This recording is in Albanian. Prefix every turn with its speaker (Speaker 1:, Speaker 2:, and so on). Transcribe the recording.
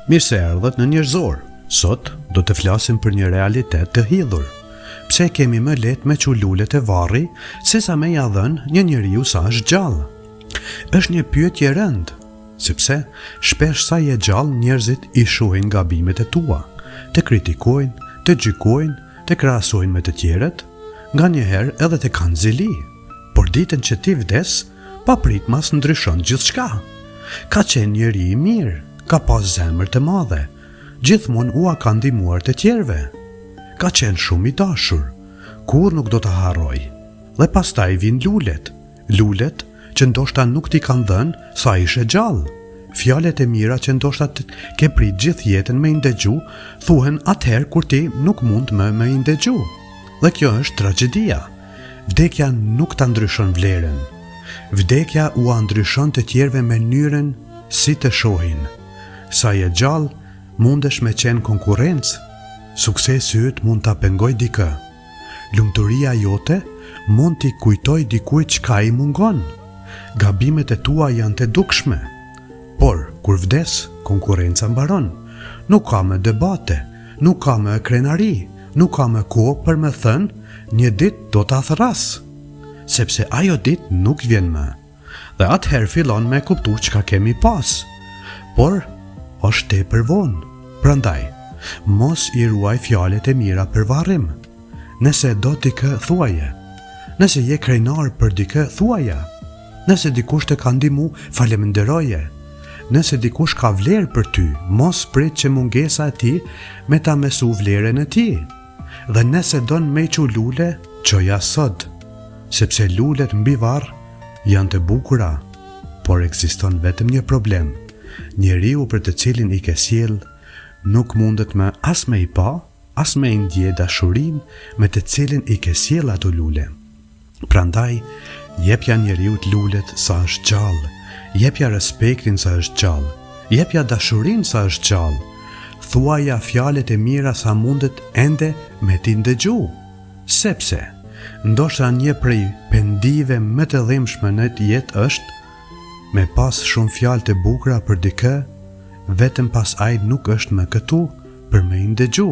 Speaker 1: Mirë se erdhët në Njerëzor. Sot do të flasim për një realitet të hidhur. Pse kemi më lehtë me çululet e varri se sa me ja dhënë një njeriu sa është gjallë? Është një pyetje e rëndë, sepse shpesh sa je gjallë njerëzit i shohin gabimet e tua, të kritikojnë, të gjykojnë, të krahasojnë me të tjerët, nganjëherë edhe të kanë zili. Por ditën që ti vdes, papritmas ndryshon gjithçka. Ka qenë njeri i mirë, ka pas zemër të madhe, gjithmonë ua ka ndihmuar të tjerëve. Ka qenë shumë i dashur, kur nuk do të harroj. Dhe pastaj vin lulet që ndoshta nuk ti kanë dhënë sa ishe gjallë. Fjalet e mira që ndoshta ke prit gjithë jetën me i ndëgju, thuhen atëherë kur ti nuk mund më me i ndëgju. Dhe kjo është tragjedia. Vdekja nuk ta ndryshon vlerën. Vdekja ua ndryshon të tjerëve mënyrën si të shohin. Sa je gjallë, mundesh me qenë konkurrencë. Suksesi yt mund ta pengoj dikë. Lumturia jote mund t'i kujtoj dikujt çka i mungon. Gabimet e tua janë të dukshme. Por kur vdes, konkurrenca mbaron. Nuk ka më debate, nuk ka më krenari, nuk ka më kohë për më thënë një ditë do ta thras. Sepse ajo ditë nuk vjen më. Dhe atëherë fillon me kuptu çka kemi pas. Por është tepër vonë. Prandaj, mos i ruaj fjalet e mira për varrim. Nëse do dikë thuaje. Nëse je krenar për dikë thuaja. Nëse dikush të ka ndihmu, faleminderoje. Nëse dikush ka vlerë për ty, mos prit që mungesa e tij me ta mesu vlerën e tij. Dhe nëse don me çu lule, çoja sot, sepse lulet mbi varr janë të bukura, por ekziston vetëm një problem. Njeriu për të cilin i ke sjell nuk mundet më as me i pa, as me i ndje dashurinë me të cilin i ke sjell ato lule. Prandaj, jepja njeriut lulet sa është gjallë, jepja respektin sa është gjallë, jepja dashurinë sa është gjallë, thuaja fjalet e mira sa mundet ende me t'i ndëgju, sepse ndoshta një prej pendive më të dhimbshme në jetë është me pas shumë fjalë të bukura për dikë, vetëm pas ai nuk është më këtu për me i ndëgju.